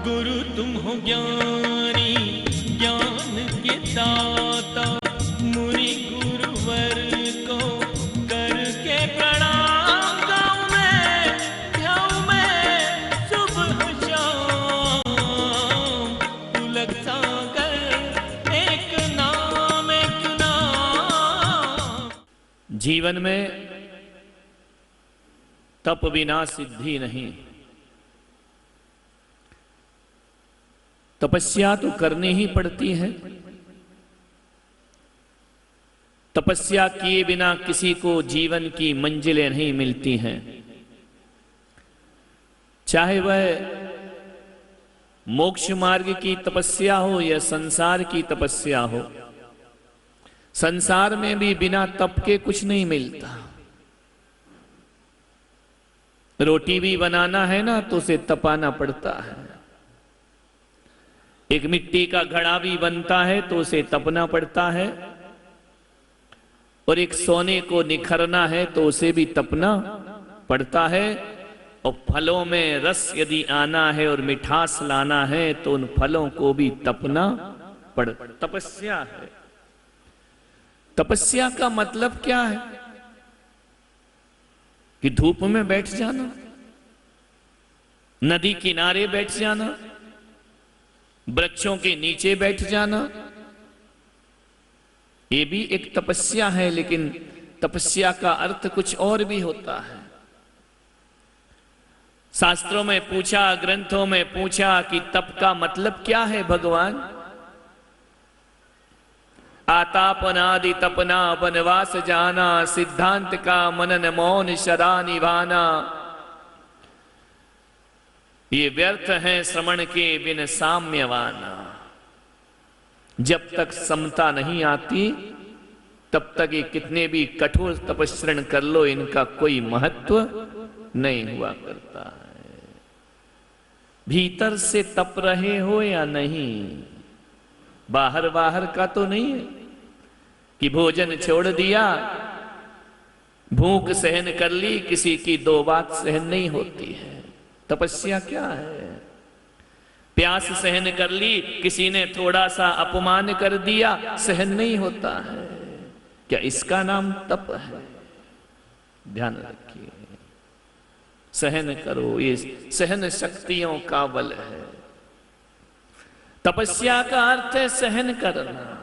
गुरु तुम हो ज्ञानी ज्ञान के दाता, मुनि गुरुवर को करके प्रणाम गाऊं मैं सुबह शाम। तुलक सागर एक नाम एक नाम। जीवन में तप बिना सिद्धि नहीं। तपस्या तो करनी ही पड़ती है। तपस्या किए बिना किसी को जीवन की मंजिलें नहीं मिलती हैं। चाहे वह मोक्ष मार्ग की तपस्या हो या संसार की तपस्या हो, संसार में भी बिना तप के कुछ नहीं मिलता। रोटी भी बनाना है ना तो उसे तपाना पड़ता है। एक मिट्टी का घड़ा भी बनता है तो उसे तपना पड़ता है। और एक सोने को निखरना है तो उसे भी तपना पड़ता है। और फलों में रस यदि आना है और मिठास लाना है तो उन फलों को भी तपना पड़ता। तपस्या है। तपस्या का मतलब क्या है? कि धूप में बैठ जाना, नदी किनारे बैठ जाना, वृक्षों के नीचे बैठ जाना, ये भी एक तपस्या है। लेकिन तपस्या का अर्थ कुछ और भी होता है। शास्त्रों में पूछा, ग्रंथों में पूछा कि तप का मतलब क्या है भगवान? आतापनादि तपना वनवास जाना, सिद्धांत का मनन मौन शरा निभाना। ये व्यर्थ है श्रवण के बिन साम्यवाना। जब तक समता नहीं आती तब तक ये कितने भी कठोर तपस्रण कर लो, इनका कोई महत्व नहीं हुआ करता है। भीतर से तप रहे हो या नहीं, बाहर बाहर का तो नहीं है कि भोजन छोड़ दिया, भूख सहन कर ली, किसी की दो बात सहन नहीं होती है। तपस्या क्या है? प्यास सहन कर ली, किसी ने थोड़ा सा अपमान कर दिया, सहन नहीं होता है। क्या इसका नाम तप है? ध्यान रखिए, सहन करो, ये सहन शक्तियों का बल है। तपस्या का अर्थ है सहन करना।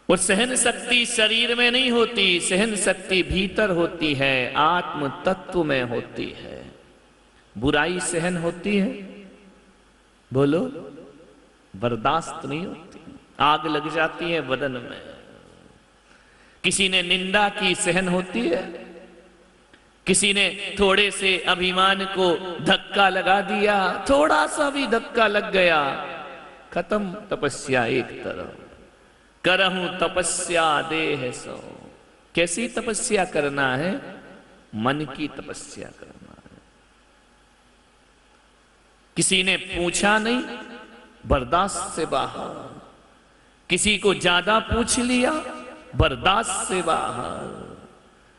और सहन शक्ति शरीर में नहीं होती, सहन शक्ति भीतर होती है, आत्म तत्व में होती है। बुराई सहन होती है? बोलो, बर्दाश्त नहीं होती, आग लग जाती है बदन में। किसी ने निंदा की, सहन होती है? किसी ने थोड़े से अभिमान को धक्का लगा दिया, थोड़ा सा भी धक्का लग गया, खत्म तपस्या एक तरफ। करहूं तपस्या देह सो। कैसी तपस्या करना है? मन की तपस्या करना है। किसी ने पूछा नहीं, बर्दाश्त से बाहर। किसी को ज्यादा पूछ लिया, बर्दाश्त से बाहर।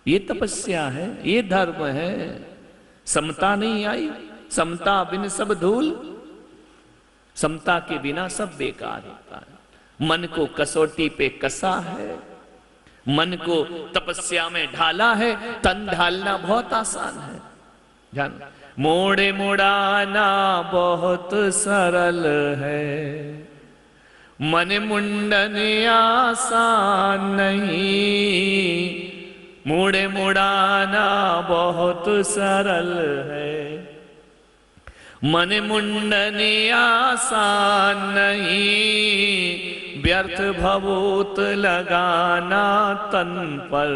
ये तपस्या है, ये धर्म है। समता नहीं आई, समता बिन सब धूल। समता के बिना सब बेकार होता है। मन को कसौटी पे कसा है, मन को तपस्या में ढाला है। तन ढालना बहुत आसान है, जान। मोड़े मुड़ाना बहुत सरल है, मन मुंडन आसान नहीं। मोड़े मुड़ाना बहुत सरल है, मन मुंडन आसान नहीं। व्यर्थ भभूत लगाना तन पर,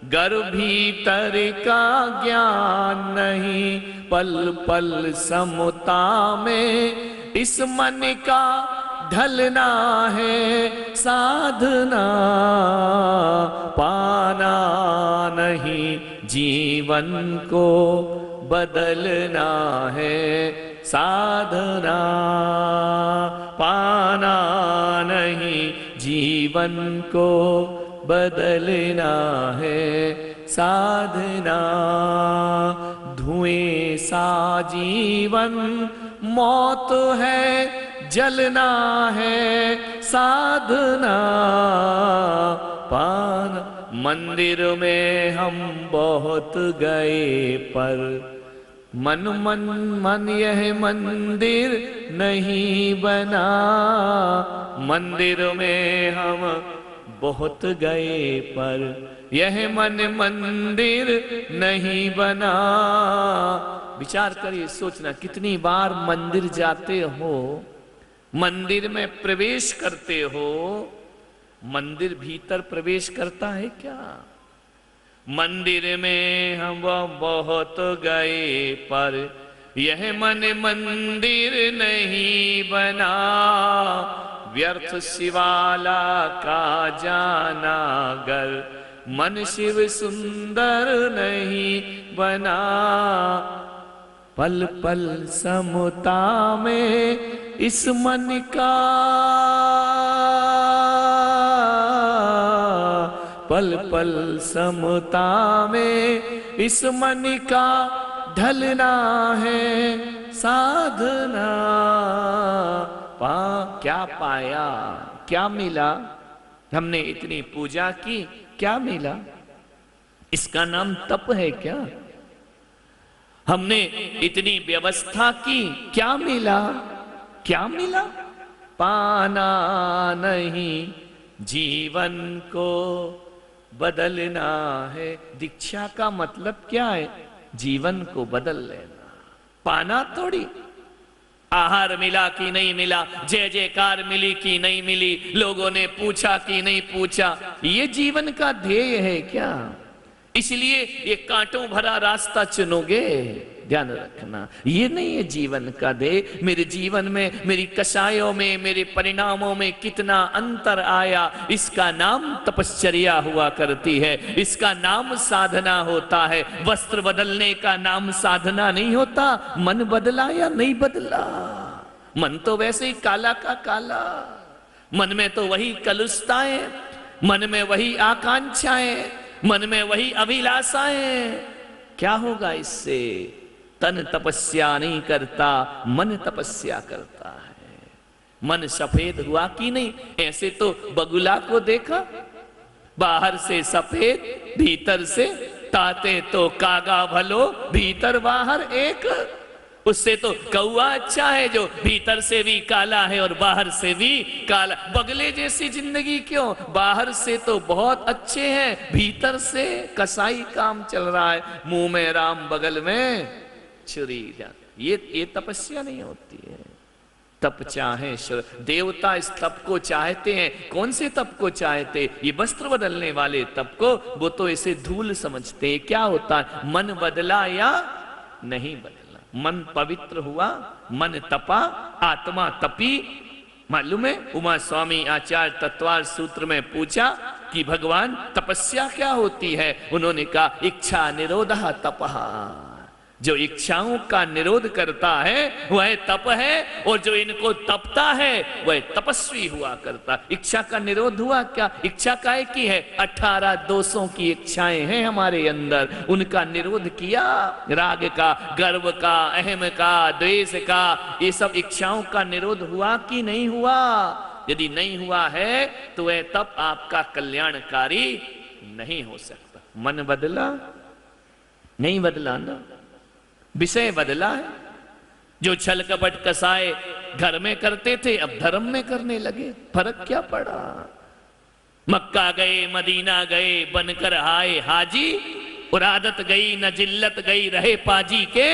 गर भीतर का ज्ञान नहीं। पल पल समता में इस मन का ढलना है साधना। पाना नहीं जीवन को बदलना है साधना। पाना नहीं जीवन को बदलना है साधना। धुएं सा जीवन, मौत है जलना है साधना पाना। मंदिर में हम बहुत गए पर मन मन मन यह मंदिर नहीं बना। मंदिर में हम बहुत गए पर यह मन मंदिर नहीं बना। विचार करिए, सोचना कितनी बार मंदिर जाते हो, मंदिर में प्रवेश करते हो, मंदिर भीतर प्रवेश करता है क्या? मंदिर में हम बहुत गए पर यह मन मंदिर नहीं बना। व्यर्थ शिवाला का जाना गर मन शिव सुंदर नहीं बना। पल पल समता में इस मन का, पल पल समता में इस मन का ढलना है साधना क्या पाया, क्या मिला? हमने इतनी पूजा की, क्या मिला? इसका नाम तप है क्या? हमने इतनी व्यवस्था की, क्या मिला? क्या मिला? पाना नहीं, जीवन को बदलना है। दीक्षा का मतलब क्या है? जीवन को बदल लेना, पाना थोड़ी। आहार मिला कि नहीं मिला, जय जयकार मिली कि नहीं मिली, लोगों ने पूछा कि नहीं पूछा, ये जीवन का ध्येय है क्या? इसलिए ये कांटों भरा रास्ता चुनोगे, ध्यान रखना, ये नहीं है जीवन का ध्येय। मेरे जीवन में, मेरी कषायों में, मेरे परिणामों में कितना अंतर आया, इसका नाम तपश्चर्या हुआ करती है, इसका नाम साधना होता है। वस्त्र बदलने का नाम साधना नहीं होता। मन बदला या नहीं बदला? मन तो वैसे ही काला का काला, मन में तो वही कलुषताएं, मन में वही आकांक्षाएं, मन में वही अभिलाषाएं। क्या होगा इससे? तन तपस्या नहीं करता, मन तपस्या करता है। मन सफेद हुआ कि नहीं? ऐसे तो बगुला को देखा, बाहर से सफेद, भीतर से ताते तो कागा भलो, भीतर बाहर एक। उससे तो कौआ अच्छा है जो भीतर से भी काला है और बाहर से भी काला। बगले जैसी जिंदगी क्यों? बाहर से तो बहुत अच्छे हैं, भीतर से कसाई काम चल रहा है, मुंह में राम बगल में छुरी। ये तपस्या नहीं होती है। तप चाहे देवता इस तप को चाहते हैं। कौन से तप को चाहते? ये वस्त्र बदलने वाले तप को। वो तो इसे धूल समझते हैं। क्या होता है? मन बदला या नहीं बदला? मन पवित्र हुआ, मन तपा, आत्मा तपी। मालूम है, उमा स्वामी आचार्य तत्वार सूत्र में पूछा कि भगवान तपस्या क्या होती है? उन्होंने कहा इच्छा निरोधः तपः। जो इच्छाओं का निरोध करता है वह तप है, और जो इनको तपता है वह तपस्वी हुआ करता। इच्छा का निरोध हुआ क्या? इच्छा काय की है? 18 दोषों की इच्छाएं हैं हमारे अंदर, उनका निरोध किया। राग का, गर्व का, अहम का, द्वेष का, ये सब इच्छाओं का निरोध हुआ कि नहीं हुआ? यदि नहीं हुआ है तो वह तप आपका कल्याणकारी नहीं हो सकता। मन बदला? नहीं बदला ना, विषय बदला है। जो छल कपट कसाए घर में करते थे अब धर्म में करने लगे। फर्क क्या पड़ा? मक्का गए, मदीना गए, बनकर आए हाजी, और आदत गई न जिल्लत गई, रहे पाजी के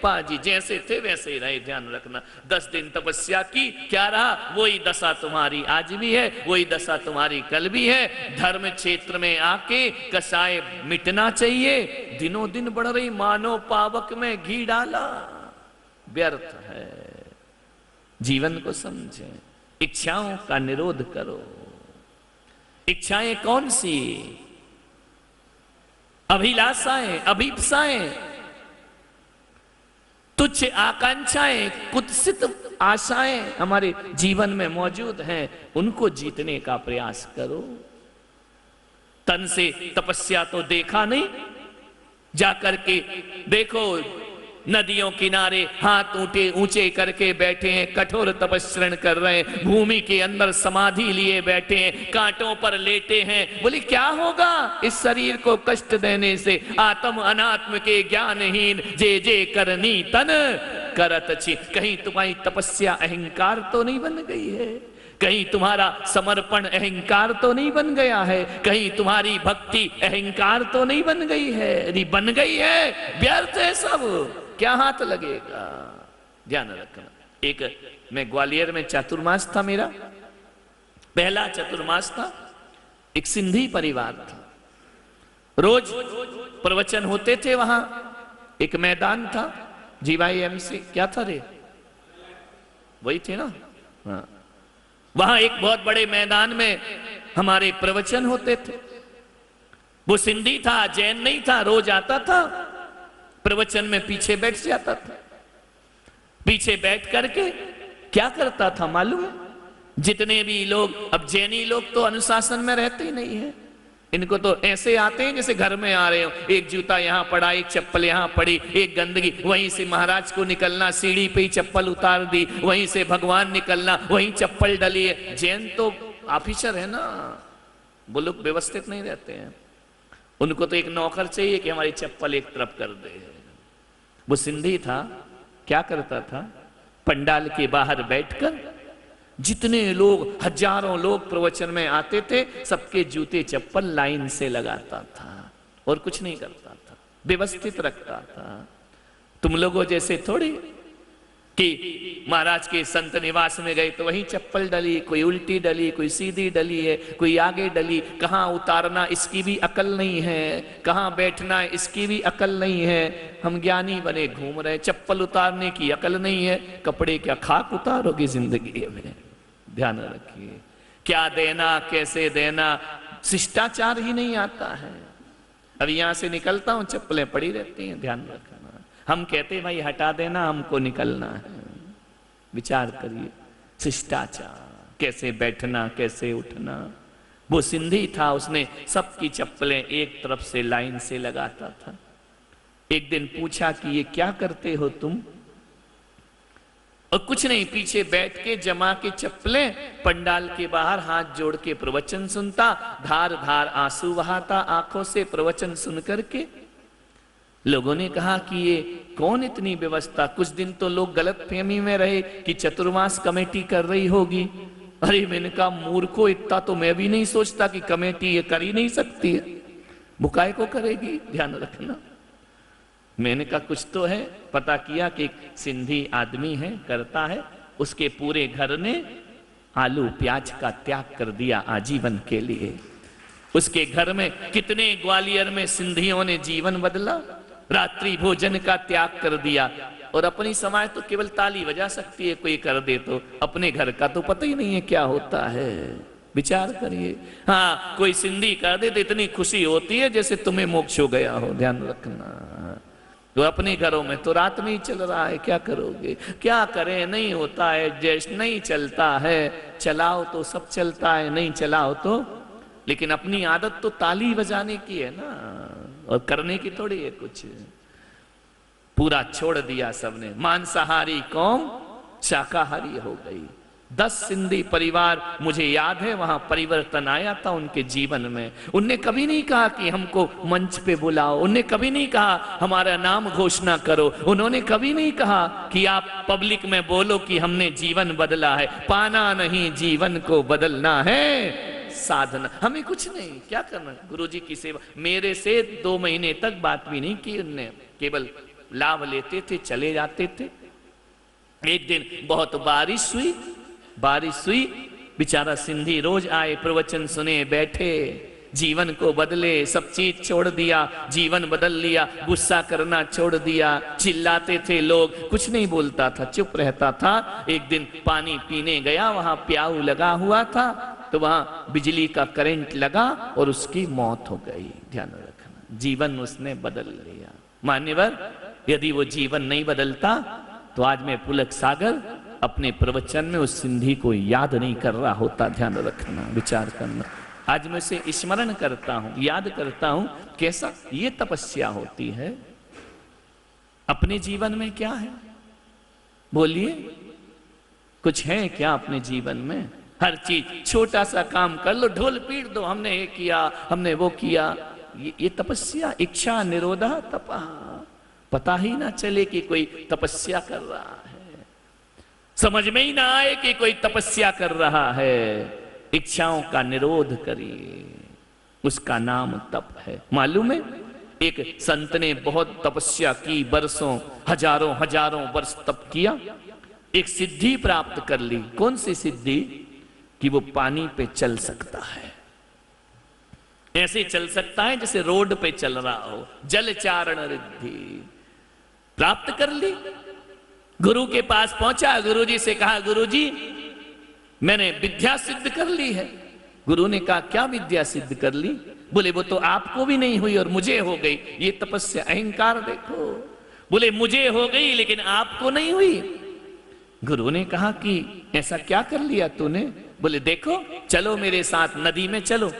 पाजी। जैसे थे वैसे ही रहे। ध्यान रखना, 10 दिन तपस्या की, क्या रहा? वही दशा तुम्हारी आज भी है, वही दशा तुम्हारी कल भी है। धर्म क्षेत्र में आके कसाय मिटना चाहिए। दिनों दिन बढ़ रही, मानो पावक में घी डाला, व्यर्थ है। जीवन को समझे, इच्छाओं का निरोध करो। इच्छाएं कौन सी? अभिलाषाएं, अभीप्साएं, तुच्छ आकांक्षाएं, कुत्सित आशाएं हमारे जीवन में मौजूद हैं, उनको जीतने का प्रयास करो। तन से तपस्या तो देखा नहीं, जाकर के देखो नदियों किनारे हाथ ऊंचे ऊंचे करके बैठे हैं, कठोर तपस्रण कर रहे हैं, भूमि के अंदर समाधि लिए बैठे हैं, कांटों पर लेटे हैं। बोली क्या होगा इस शरीर को कष्ट देने से? आत्म अनात्म के ज्ञानहीन जे जे करनी तन करत छी। कहीं तुम्हारी तपस्या अहंकार तो नहीं बन गई है? कहीं तुम्हारा समर्पण अहंकार तो नहीं बन गया है? कहीं तुम्हारी भक्ति अहंकार तो नहीं बन गई है? यदि बन गई है व्यर्थ है सब, क्या हाथ लगेगा? ध्यान रखना। एक मैं ग्वालियर में चातुर्मास था, मेरा पहला चातुर्मास था। एक सिंधी परिवार था, रोज प्रवचन होते थे वहां। एक मैदान था GYMC, क्या था रे, वही थे ना? हाँ, वहां एक बहुत बड़े मैदान में हमारे प्रवचन होते थे। वो सिंधी था, जैन नहीं था, रोज आता था प्रवचन में, पीछे बैठ जाता था। पीछे बैठ करके क्या करता था मालूम है? जितने भी लोग, अब जैनी लोग तो अनुशासन में रहते ही नहीं है, इनको तो ऐसे आते हैं जैसे घर में आ रहे हो। एक जूता यहां पड़ा, एक चप्पल यहां पड़ी, एक गंदगी, वहीं से महाराज को निकलना, सीढ़ी पे ही चप्पल उतार दी, वहीं से भगवान निकलना, वहीं चप्पल डली है। जैन तो ऑफिसर है ना, वो लोग व्यवस्थित नहीं रहते हैं, उनको तो एक नौकर चाहिए कि हमारी चप्पल एक तरफ कर दे। वो सिंधी था, क्या करता था? पंडाल के बाहर बैठकर जितने लोग, हजारों लोग प्रवचन में आते थे, सबके जूते चप्पल लाइन से लगाता था और कुछ नहीं करता था, व्यवस्थित रखता था। तुम लोगों जैसे थोड़ी कि महाराज के संत निवास में गए तो वहीं चप्पल डली, कोई उल्टी डली, कोई सीधी डली है, कोई आगे डली। कहाँ उतारना इसकी भी अकल नहीं है, कहाँ बैठना इसकी भी अकल नहीं है। हम ज्ञानी बने घूम रहे, चप्पल उतारने की अकल नहीं है। कपड़े क्या खाक उतारोगे जिंदगी में? ध्यान रखिए, क्या देना कैसे देना, शिष्टाचार ही नहीं आता है। अब यहां से निकलता हूं, चप्पलें पड़ी रहती हैं, ध्यान रखना। हम कहते भाई हटा देना, हमको निकलना है। विचार करिए, शिष्टाचार, कैसे बैठना, कैसे उठना। वो सिंधी था, उसने सबकी चप्पलें एक तरफ से लाइन से लगाता था। एक दिन पूछा कि ये क्या करते हो तुम? और कुछ नहीं, पीछे बैठ के जमा के चप्पलें, पंडाल के बाहर हाथ जोड़ के प्रवचन सुनता, धार धार आंसू बहाता आंखों से प्रवचन सुन करके। लोगों ने कहा कि ये कौन इतनी व्यवस्था? कुछ दिन तो लोग गलत फहमी में रहे कि चतुर्मास कमेटी कर रही होगी। अरे मैंने कहा मूर्खों, इतना तो मैं भी नहीं सोचता कि कमेटी ये कर ही नहीं सकती है, बुकाए को करेगी। ध्यान रखना। मैंने कहा कुछ तो है। पता किया कि एक सिंधी आदमी है, करता है, उसके पूरे घर ने आलू प्याज का त्याग कर दिया आजीवन के लिए। उसके घर में कितने ग्वालियर में सिंधियों ने जीवन बदला, रात्रि भोजन का त्याग कर दिया। और अपनी समाज तो केवल ताली बजा सकती है कोई कर दे तो, अपने घर का तो पता ही नहीं है क्या होता है। विचार करिए। हाँ, कोई सिंधी कर दे तो इतनी खुशी होती है जैसे तुम्हें मोक्ष हो गया हो। ध्यान रखना। तो अपने घरों में तो रात में ही चल रहा है, क्या करोगे? क्या करें, नहीं होता है, जैसे नहीं चलता है। चलाओ तो सब चलता है, नहीं चलाओ तो। लेकिन अपनी आदत तो ताली बजाने की है ना, और करने की थोड़ी है कुछ। पूरा छोड़ दिया सबने। मांसाहारी कौम शाकाहारी हो गई। 10 सिंधी परिवार मुझे याद है, वहां परिवर्तन आया था उनके जीवन में। उनने कभी नहीं कहा कि हमको मंच पे बुलाओ, उनने कभी नहीं कहा हमारा नाम घोषणा करो, उन्होंने कभी नहीं कहा कि आप पब्लिक में बोलो कि हमने जीवन बदला है। पाना नहीं, जीवन को बदलना है साधना। हमें कुछ नहीं, क्या करना? गुरुजी की सेवा। मेरे से 2 महीने तक बात भी नहीं की उनने, केवल लाभ लेते थे, चले जाते थे। एक दिन बहुत बारिश हुई, बेचारा सिंधी रोज आए, प्रवचन सुने, बैठे, जीवन को बदले, सब चीज छोड़ दिया, जीवन बदल लिया, गुस्सा करना छोड़ दिया। चिल्लाते थे लोग, कुछ नहीं बोलता था, चुप रहता था। एक दिन पानी पीने गया, वहां प्याऊ लगा हुआ था, तो वहां बिजली का करंट लगा और उसकी मौत हो गई। ध्यान रखना, जीवन उसने बदल लिया। मान्यवर, यदि वो जीवन नहीं बदलता तो आज मैं पुलक सागर अपने प्रवचन में उस सिंधी को याद नहीं कर रहा होता। ध्यान रखना, विचार करना। आज मैं उसे स्मरण करता हूं, याद करता हूं, कैसा ये तपस्या होती है। अपने जीवन में क्या है? बोलिए, कुछ है क्या अपने जीवन में? हर चीज, छोटा सा काम कर लो, ढोल पीट दो, हमने ये किया, हमने वो किया। ये तपस्या, इच्छा निरोधा तपा। पता ही ना चले कि कोई तपस्या कर रहा है, समझ में ही ना आए कि कोई तपस्या कर रहा है। इच्छाओं का निरोध करिए, उसका नाम तप है। मालूम है, एक संत ने बहुत तपस्या की, बरसों, हजारों हजारों वर्ष तप किया, एक सिद्धि प्राप्त कर ली। कौन सी सिद्धि? कि वो पानी पे चल सकता है, ऐसे चल सकता है जैसे रोड पे चल रहा हो। जल चारण रिद्धि प्राप्त कर ली। गुरु के पास पहुंचा, गुरुजी से कहा, गुरुजी मैंने विद्या सिद्ध कर ली है। गुरु ने कहा, क्या विद्या सिद्ध कर ली? बोले, वो तो आपको भी नहीं हुई और मुझे हो गई। ये तपस्या, अहंकार देखो। बोले, मुझे हो गई लेकिन आपको नहीं हुई। गुरु ने कहा कि ऐसा क्या कर लिया तूने? बोले, देखो, चलो मेरे साथ नदी में चलो।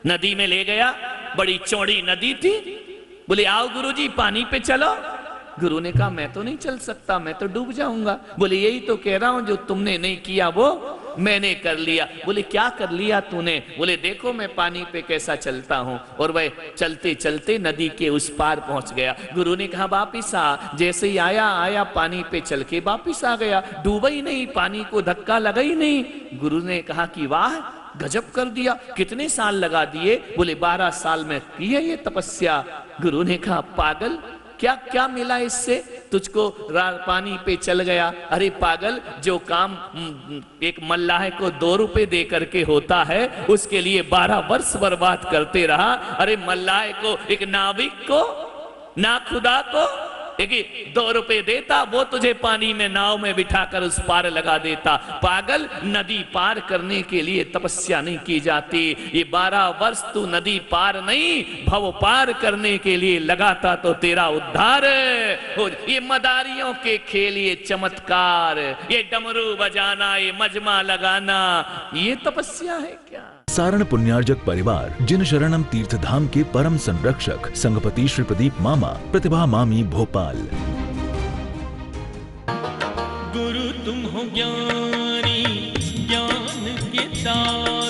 नदी में ले गया, बड़ी चौड़ी नदी थी। बोले, आओ गुरुजी पानी पे चलो। गुरु ने कहा, मैं तो नहीं चल सकता, मैं तो डूब जाऊंगा। बोले, यही तो कह रहा हूं, जो तुमने नहीं किया वो मैंने कर लिया। बोले, क्या कर लिया तूने? बोले, देखो मैं पानी पे कैसा चलता हूं। और वह चलते चलते नदी के उस पार पहुंच गया। गुरु ने कहा, वापिस आ। जैसे ही आया पानी पे चल के वापिस आ गया, डूबा ही नहीं, पानी को धक्का लगा ही नहीं। गुरु ने कहा कि वाह, गजब कर दिया, कितने साल लगा दिए? बोले, 12 साल में की है ये तपस्या। गुरु ने कहा, पागल, क्या क्या मिला इससे? तुझको पानी पे चल गया। अरे पागल, जो काम एक मल्लाह को 2 रुपए दे करके होता है, उसके लिए 12 वर्ष बर्बाद करते रहा। अरे मल्लाह को, एक नाविक को, ना खुदा को एक 2 रुपए देता, वो तुझे पानी में नाव में बिठाकर उस पार लगा देता। पागल, नदी पार करने के लिए तपस्या नहीं की जाती। ये 12 वर्ष तू नदी पार नहीं, भव पार करने के लिए लगाता तो तेरा उद्धार हो। ये मदारियों के खेल, ये चमत्कार, ये डमरू बजाना, ये मजमा लगाना, ये तपस्या है क्या? सारण पुण्यार्जक परिवार जिन शरणम तीर्थ धाम के परम संरक्षक संघपति श्री प्रदीप मामा, प्रतिभा मामी, भोपाल। गुरु तुम हो ज्ञानी, ज्ञान के दाता।